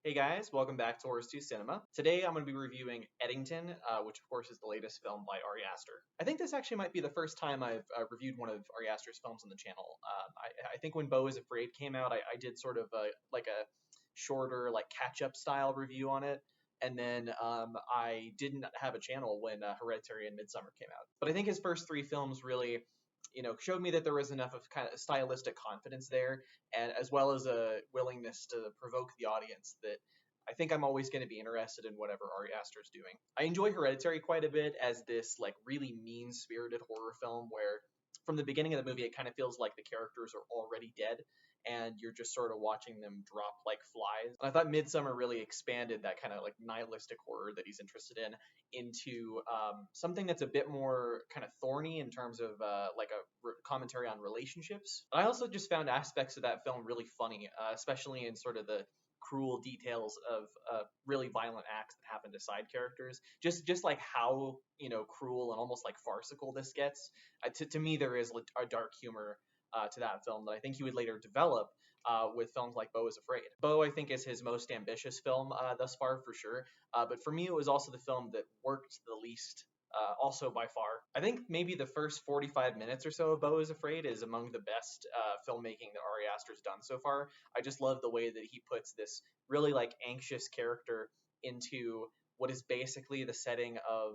Hey guys, welcome back to Horrors 2 Cinema. Today I'm going to be reviewing Eddington, which of course is the latest film by Ari Aster. I think this actually might be the first time I've reviewed one of Ari Aster's films on the channel. I think when Beau is Afraid came out, I did sort of a shorter, like catch-up style review on it. And then I didn't have a channel when Hereditary and Midsummer came out. But I think his first three films really showed me that there was enough of kind of stylistic confidence there, and as well as a willingness to provoke the audience that I think I'm always going to be interested in whatever Ari Aster is doing. I enjoy Hereditary quite a bit as this like really mean-spirited horror film where from the beginning of the movie it kind of feels like the characters are already dead and you're just sort of watching them drop like flies. And I thought Midsummer really expanded that kind of like nihilistic horror that he's interested in into something that's a bit more kind of thorny in terms of like a commentary on relationships. I also just found aspects of that film really funny, especially in sort of the cruel details of really violent acts that happen to side characters. Just like how cruel and almost like farcical this gets. To me, there is a dark humor to that film that I think he would later develop with films like Beau is Afraid. Beau, I think, is his most ambitious film thus far, for sure. But for me, it was also the film that worked the least. Also, by far, I think maybe the first 45 minutes or so of Beau is Afraid is among the best filmmaking that Ari Aster's done so far. I just love the way that he puts this really like anxious character into what is basically the setting of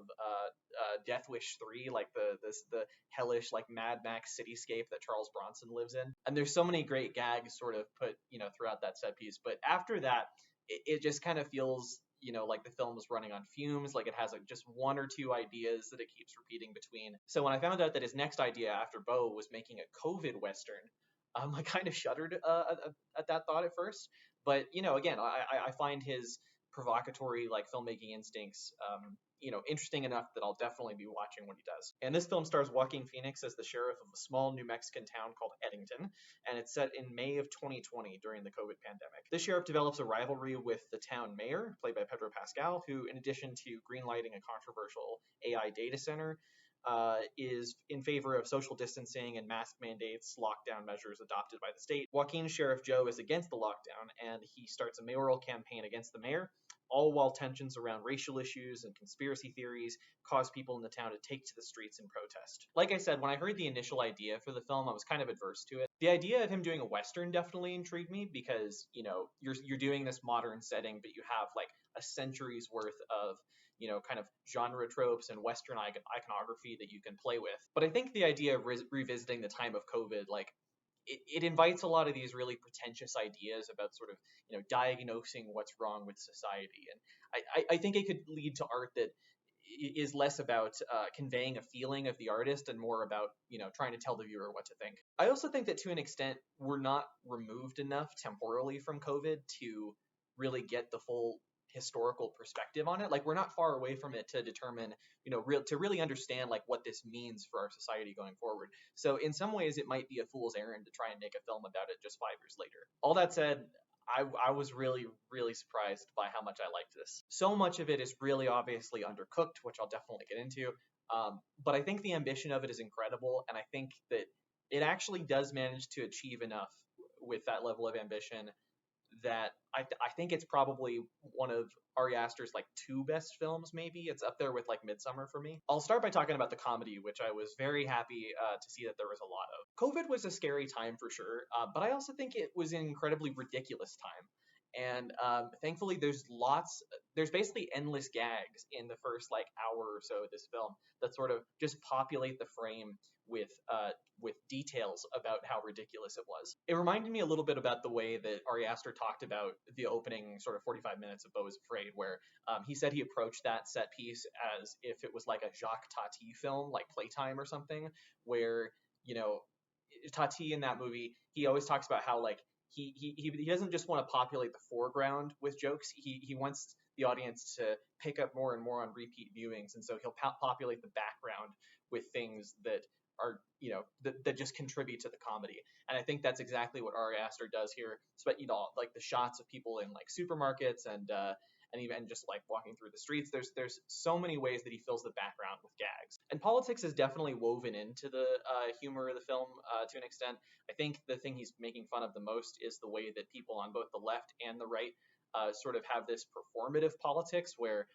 Death Wish 3, like the hellish like Mad Max cityscape that Charles Bronson lives in. And there's so many great gags sort of put throughout that set piece. But after that, it just kind of feels like the film is running on fumes, like it has like just one or two ideas that it keeps repeating between. So when I found out that his next idea after Beau was making a COVID western, I kind of shuddered at that thought at first. But again, I find his provocatory like filmmaking instincts interesting enough that I'll definitely be watching when he does. And this film stars Joaquin Phoenix as the sheriff of a small New Mexican town called Eddington, and it's set in May of 2020 during the COVID pandemic. This sheriff develops a rivalry with the town mayor, played by Pedro Pascal, who, in addition to greenlighting a controversial AI data center, is in favor of social distancing and mask mandates, lockdown measures adopted by the state. Joaquin's Sheriff Joe is against the lockdown, and he starts a mayoral campaign against the mayor, all while tensions around racial issues and conspiracy theories cause people in the town to take to the streets in protest. Like I said, when I heard the initial idea for the film, I was kind of adverse to it. The idea of him doing a Western definitely intrigued me because, you're doing this modern setting, but you have like a century's worth of kind of genre tropes and Western iconography that you can play with. But I think the idea of revisiting the time of COVID, like, it invites a lot of these really pretentious ideas about sort of diagnosing what's wrong with society, and I think it could lead to art that is less about conveying a feeling of the artist and more about trying to tell the viewer what to think. I also think that to an extent we're not removed enough temporally from COVID to really get the full historical perspective on it. Like, we're not far away from it to determine to really understand like what this means for our society going forward. So in some ways it might be a fool's errand to try and make a film about it just 5 years later. All that said, I was really, really surprised by how much I liked this. So much of it is really obviously undercooked, which I'll definitely get into. But I think the ambition of it is incredible, and I think that it actually does manage to achieve enough with that level of ambition that I think it's probably one of Ari Aster's like two best films. Maybe it's up there with like Midsummer for me. I'll start by talking about the comedy, which I was very happy to see that there was a lot of. COVID was a scary time for sure, but I also think it was an incredibly ridiculous time. And thankfully, there's basically endless gags in the first like hour or so of this film that sort of just populate the frame with details about how ridiculous it was. It reminded me a little bit about the way that Ari Aster talked about the opening sort of 45 minutes of Beau is Afraid, where he said he approached that set piece as if it was like a Jacques Tati film, like Playtime or something, where Tati in that movie, he always talks about how like he doesn't just want to populate the foreground with jokes. He wants the audience to pick up more and more on repeat viewings, and so he'll populate the background with things that are that just contribute to the comedy. And I think that's exactly what Ari Aster does here. But like the shots of people in like supermarkets and even just like walking through the streets. There's so many ways that he fills the background with gags. And politics is definitely woven into the humor of the film to an extent. I think the thing he's making fun of the most is the way that people on both the left and the right sort of have this performative politics where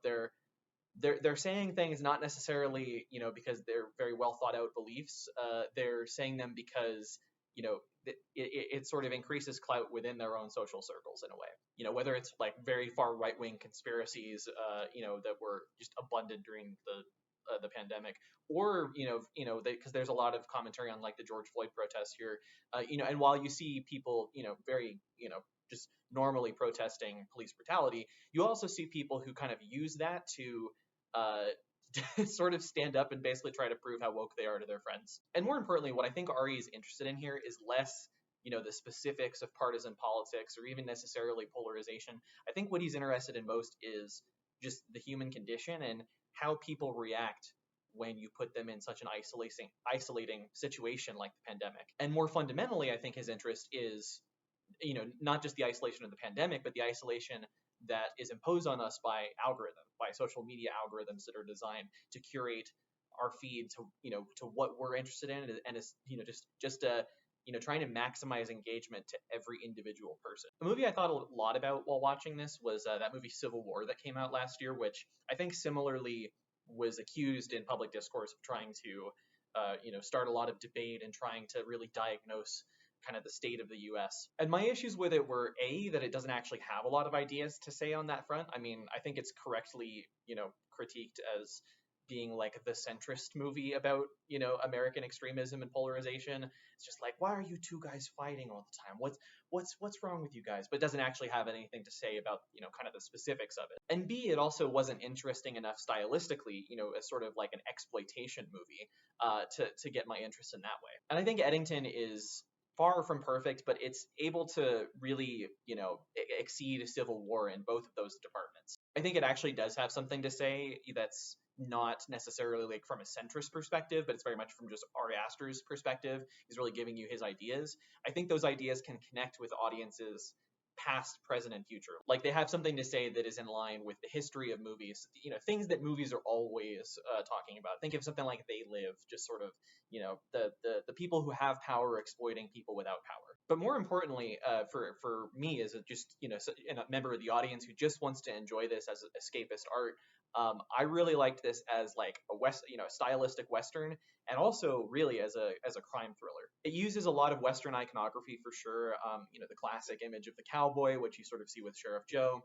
they're saying things not necessarily because they're very well thought out beliefs. They're saying them because it sort of increases clout within their own social circles in a way. Whether it's like very far right wing conspiracies, that were just abundant during the pandemic, or because there's a lot of commentary on like the George Floyd protests here, and while you see people, very just normally protesting police brutality, you also see people who kind of use that to sort of stand up and basically try to prove how woke they are to their friends. And more importantly, what I think Ari is interested in here is less, the specifics of partisan politics or even necessarily polarization. I think what he's interested in most is just the human condition and how people react when you put them in such an isolating situation like the pandemic. And more fundamentally, I think his interest is, not just the isolation of the pandemic, but the isolation that is imposed on us by social media algorithms that are designed to curate our feed to to what we're interested in, and is trying to maximize engagement to every individual person. A movie I thought a lot about while watching this was that movie Civil War that came out last year, which I think similarly was accused in public discourse of trying to start a lot of debate and trying to really diagnose kind of the state of the US. And my issues with it were that it doesn't actually have a lot of ideas to say on that front. I mean, I think it's correctly, critiqued as being like the centrist movie about, American extremism and polarization. It's just like, why are you two guys fighting all the time? What's wrong with you guys? But it doesn't actually have anything to say about, kind of the specifics of it. And B, it also wasn't interesting enough stylistically, as sort of like an exploitation movie, to get my interest in that way. And I think Eddington is far from perfect, but it's able to really, exceed Civil War in both of those departments. I think it actually does have something to say that's not necessarily like from a centrist perspective, but it's very much from just Ari Aster's perspective. He's really giving you his ideas. I think those ideas can connect with audiences past, present, and future. Like they have something to say that is in line with the history of movies, things that movies are always talking about. Think of something like They Live, just sort of, the people who have power exploiting people without power. But more importantly, for me as a member of the audience who just wants to enjoy this as escapist art, I really liked this as like a stylistic Western, and also really as a crime thriller. It uses a lot of Western iconography for sure. The classic image of the cowboy, which you sort of see with Sheriff Joe.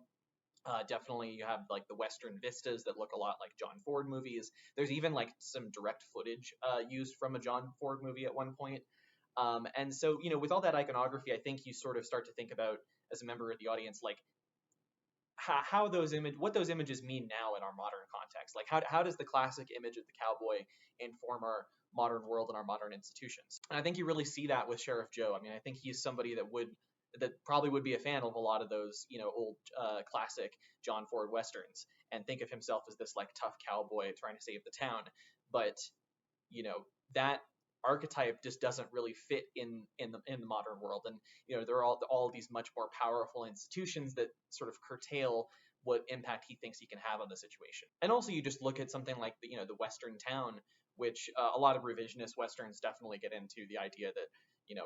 Definitely you have like the Western vistas that look a lot like John Ford movies. There's even like some direct footage used from a John Ford movie at one point. And so, with all that iconography, I think you sort of start to think about, as a member of the audience, like what those images mean now in our modern context. Like how does the classic image of the cowboy inform our modern world and our modern institutions? And I think you really see that with Sheriff Joe. I mean, I think he's somebody that probably would be a fan of a lot of those, old classic John Ford westerns, and think of himself as this like tough cowboy trying to save the town. But that archetype just doesn't really fit in the modern world. And there are all these much more powerful institutions that sort of curtail what impact he thinks he can have on the situation. And also you just look at something like the Western town, which a lot of revisionist westerns definitely get into the idea that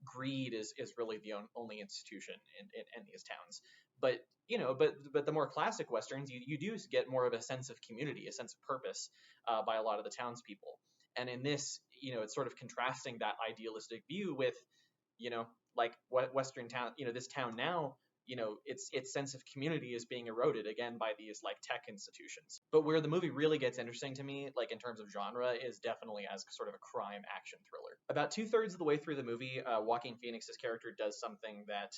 greed is really the only institution in these towns. But but the more classic westerns, you do get more of a sense of community, a sense of purpose by a lot of the townspeople. And in this, it's sort of contrasting that idealistic view with, like Western town, this town now, its sense of community is being eroded again by these like tech institutions. But where the movie really gets interesting to me, like in terms of genre, is definitely as sort of a crime action thriller. About 2/3 of the way through the movie, Joaquin Phoenix's character does something that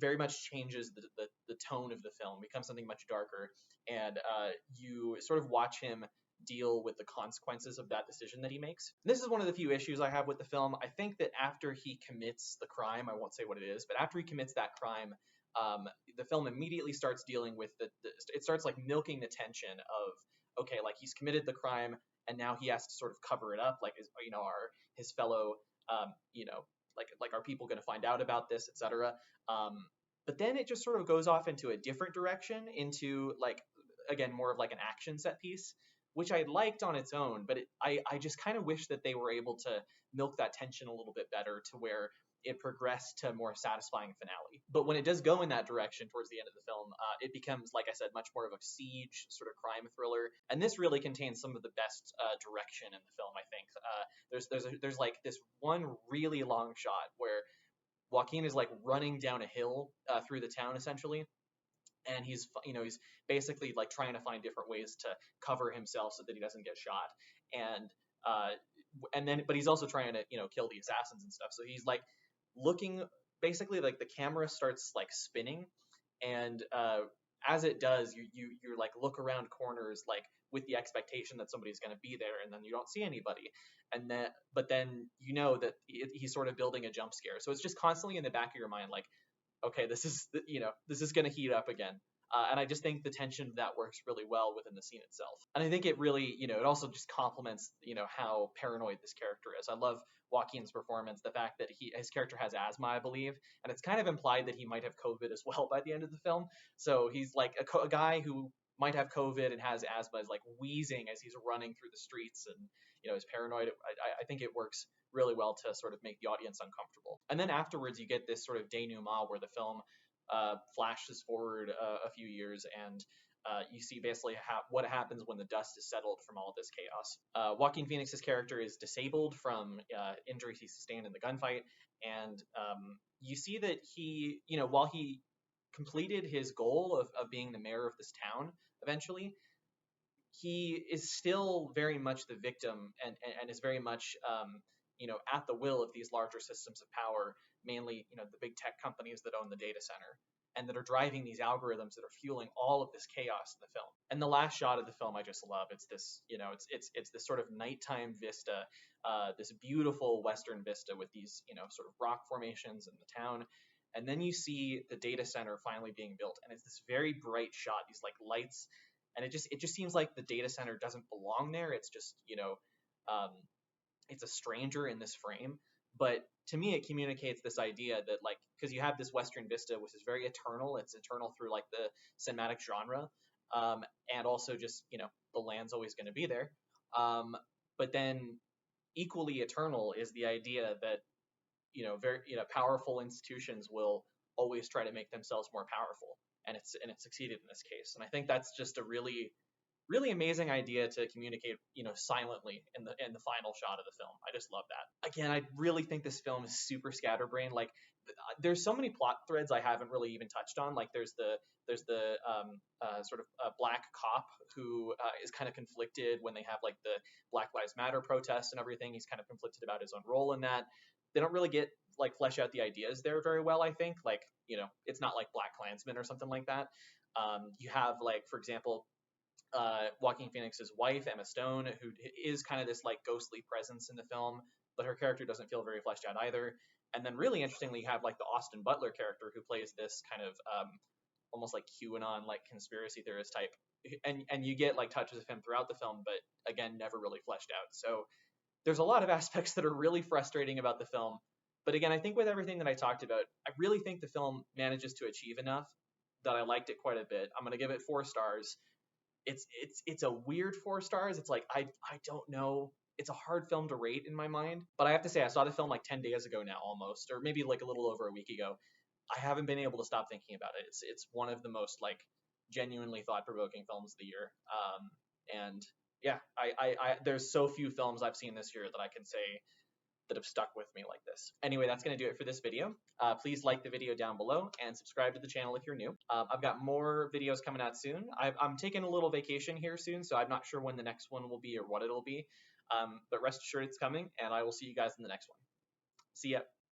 very much changes the tone of the film, becomes something much darker, and you sort of watch him deal with the consequences of that decision that he makes. And this is one of the few issues I have with the film. I think that after he commits the crime, I won't say what it is, but after he commits that crime, the film immediately starts dealing with it starts like milking the tension of, okay, like he's committed the crime and now he has to sort of cover it up, like are his fellow like are people going to find out about this, etc. But then it just sort of goes off into a different direction, into like, again, more of like an action set piece, which I liked on its own, but I just kind of wish that they were able to milk that tension a little bit better, to where it progressed to a more satisfying finale. But when it does go in that direction towards the end of the film, it becomes, like I said, much more of a siege sort of crime thriller. And this really contains some of the best direction in the film, I think. There's like this one really long shot where Joaquin is like running down a hill through the town essentially, and he's basically like trying to find different ways to cover himself so that he doesn't get shot, and uh but he's also trying to kill the assassins and stuff. So he's like looking, basically like the camera starts like spinning, and as it does, you like look around corners like with the expectation that somebody's going to be there, and then you don't see anybody, and then but then that he's sort of building a jump scare. So it's just constantly in the back of your mind like, okay, this is going to heat up again. And I just think the tension of that works really well within the scene itself. And I think it really, it also just complements, how paranoid this character is. I love Joaquin's performance, the fact that his character has asthma, I believe, and it's kind of implied that he might have COVID as well by the end of the film. So he's like a guy who might have COVID and has asthma, is like wheezing as he's running through the streets, and is paranoid. I think it works really well to sort of make the audience uncomfortable. And then afterwards, you get this sort of denouement where the film flashes forward a few years, and you see basically what happens when the dust is settled from all of this chaos. Joaquin Phoenix's character is disabled from injuries he sustained in the gunfight, and you see that he, while he completed his goal of being the mayor of this town eventually, he is still very much the victim, and is very much at the will of these larger systems of power, mainly the big tech companies that own the data center and that are driving these algorithms that are fueling all of this chaos in the film. And the last shot of the film I just love. It's this, it's this sort of nighttime vista, this beautiful western vista with these sort of rock formations in the town. And then you see the data center finally being built, and it's this very bright shot, these like lights, and it just seems like the data center doesn't belong there. It's just it's a stranger in this frame. But to me, it communicates this idea that, like, because you have this western vista which is very eternal. It's eternal through like the cinematic genre, and also just the land's always going to be there. But then equally eternal is the idea that very powerful institutions will always try to make themselves more powerful, and it's succeeded in this case. And I think that's just a really amazing idea to communicate, silently in the final shot of the film. I just love that. Again, I really think this film is super scatterbrained. Like, there's so many plot threads I haven't really even touched on. Like, there's the sort of black cop who is kind of conflicted when they have like the Black Lives Matter protests and everything. He's kind of conflicted about his own role in that. They don't really get like flesh out the ideas there very well, I think. Like, it's not like Black Klansman or something like that. You have, like, for example, Joaquin Phoenix's wife, Emma Stone, who is kind of this like ghostly presence in the film, but her character doesn't feel very fleshed out either. And then really interestingly, you have like the Austin Butler character who plays this kind of almost like QAnon like conspiracy theorist type, and you get like touches of him throughout the film, but again, never really fleshed out. So there's a lot of aspects that are really frustrating about the film. But again, I think with everything that I talked about, I really think the film manages to achieve enough that I liked it quite a bit. I'm going to give it 4 stars. It's a weird 4 stars. It's like, I don't know. It's a hard film to rate in my mind. But I have to say, I saw the film like 10 days ago now almost, or maybe like a little over a week ago. I haven't been able to stop thinking about it. It's one of the most like genuinely thought-provoking films of the year. And yeah, I there's so few films I've seen this year that I can say that have stuck with me like this. Anyway, that's going to do it for this video. Please like the video down below and subscribe to the channel if you're new. I've got more videos coming out soon. I'm taking a little vacation here soon, so I'm not sure when the next one will be or what it'll be. But rest assured it's coming, and I will see you guys in the next one. See ya.